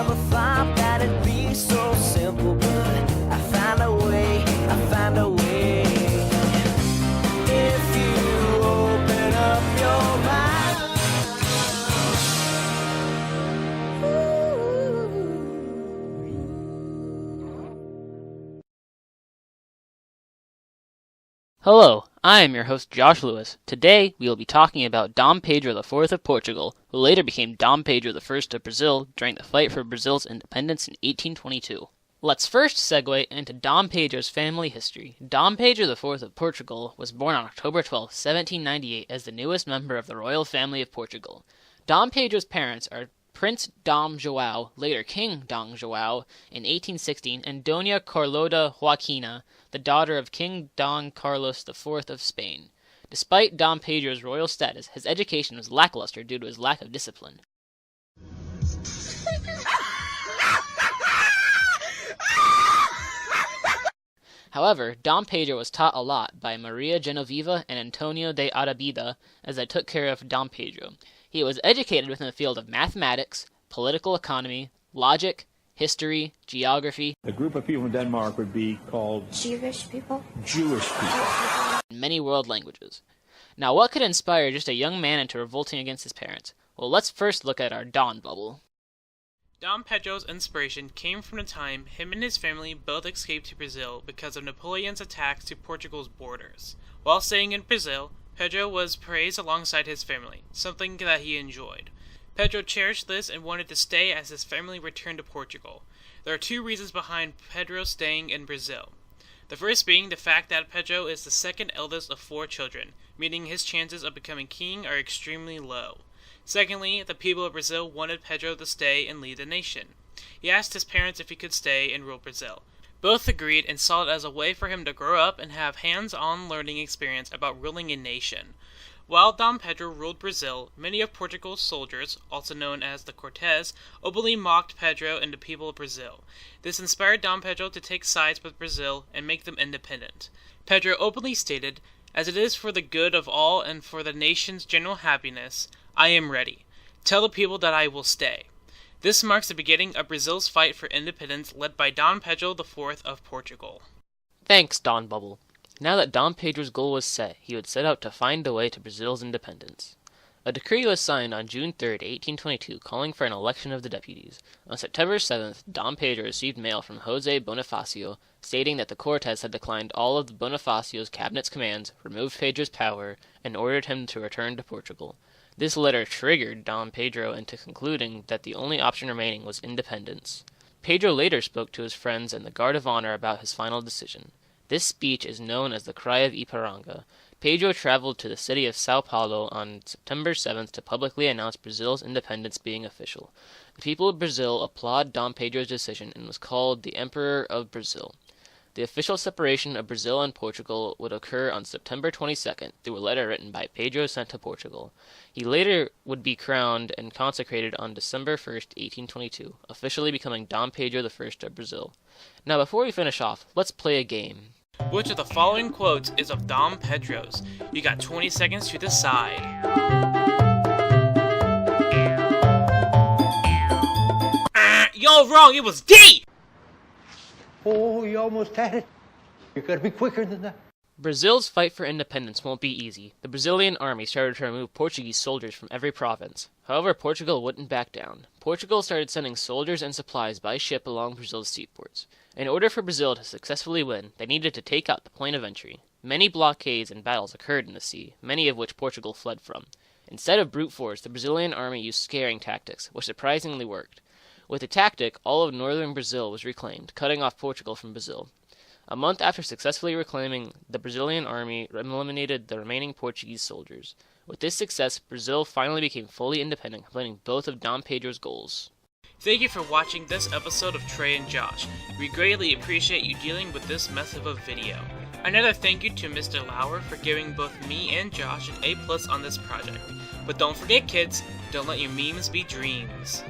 Never thought that it'd be so simple, but I found a way, I found a way. If you open up your mind. Hello, I am your host Josh Lewis. Today we will be talking about Dom Pedro IV of Portugal, who later became Dom Pedro I of Brazil during the fight for Brazil's independence in 1822. Let's first segue into Dom Pedro's family history. Dom Pedro IV of Portugal was born on October 12, 1798 as the newest member of the royal family of Portugal. Dom Pedro's parents are Prince Dom João, later King Dom João, in 1816, and Doña Carlota Joaquina, the daughter of King Don Carlos IV of Spain. Despite Dom Pedro's royal status, his education was lackluster due to his lack of discipline. However, Dom Pedro was taught a lot by Maria Genoveva and Antonio de Arabida as they took care of Dom Pedro. He was educated within the field of mathematics, political economy, logic, history, geography. A group of people in Denmark would be called Jewish people. And many world languages. Now, what could inspire just a young man into revolting against his parents? Well, let's first look at our Don bubble. Dom Pedro's inspiration came from the time him and his family both escaped to Brazil because of Napoleon's attacks to Portugal's borders. While staying in Brazil, Pedro was praised alongside his family, something that he enjoyed. Pedro cherished this and wanted to stay as his family returned to Portugal. There are two reasons behind Pedro staying in Brazil. The first being the fact that Pedro is the second eldest of 4 children, meaning his chances of becoming king are extremely low. Secondly, the people of Brazil wanted Pedro to stay and lead the nation. He asked his parents if he could stay and rule Brazil. Both agreed and saw it as a way for him to grow up and have hands-on learning experience about ruling a nation. While Dom Pedro ruled Brazil, many of Portugal's soldiers, also known as the Cortes, openly mocked Pedro and the people of Brazil. This inspired Dom Pedro to take sides with Brazil and make them independent. Pedro openly stated, "As it is for the good of all and for the nation's general happiness, I am ready. Tell the people that I will stay." This marks the beginning of Brazil's fight for independence led by Dom Pedro IV of Portugal. Thanks, Don Bubble. Now that Dom Pedro's goal was set, he would set out to find a way to Brazil's independence. A decree was signed on June 3, 1822, calling for an election of the deputies. On September 7th, Dom Pedro received mail from José Bonifacio, stating that the Cortes had declined all of the Bonifacio's cabinet's commands, removed Pedro's power, and ordered him to return to Portugal. This letter triggered Dom Pedro into concluding that the only option remaining was independence. Pedro later spoke to his friends and the Guard of Honor about his final decision. This speech is known as the Cry of Ipiranga. Pedro traveled to the city of São Paulo on September 7th to publicly announce Brazil's independence being official. The people of Brazil applauded Dom Pedro's decision and was called the Emperor of Brazil. The official separation of Brazil and Portugal would occur on September 22nd through a letter written by Pedro sent to Portugal. He later would be crowned and consecrated on December 1st, 1822, officially becoming Dom Pedro I of Brazil. Now, before we finish off, let's play a game. Which of the following quotes is of Dom Pedro's? You got 20 seconds to decide. Y'all wrong, it was D! Oh, you almost had it. You gotta be quicker than that. Brazil's fight for independence won't be easy. The Brazilian army started to remove Portuguese soldiers from every province. However, Portugal wouldn't back down. Portugal started sending soldiers and supplies by ship along Brazil's seaports. In order for Brazil to successfully win, they needed to take out the point of entry. Many blockades and battles occurred in the sea, many of which Portugal fled from. Instead of brute force, the Brazilian army used scaring tactics, which surprisingly worked. With the tactic, all of northern Brazil was reclaimed, cutting off Portugal from Brazil. A month after successfully reclaiming, the Brazilian army eliminated the remaining Portuguese soldiers. With this success, Brazil finally became fully independent, completing both of Dom Pedro's goals. Thank you for watching this episode of Tre and Josh. We greatly appreciate you dealing with this mess of a video. Another thank you to Mr. Lauer for giving both me and Josh an A+ on this project. But don't forget kids, don't let your memes be dreams.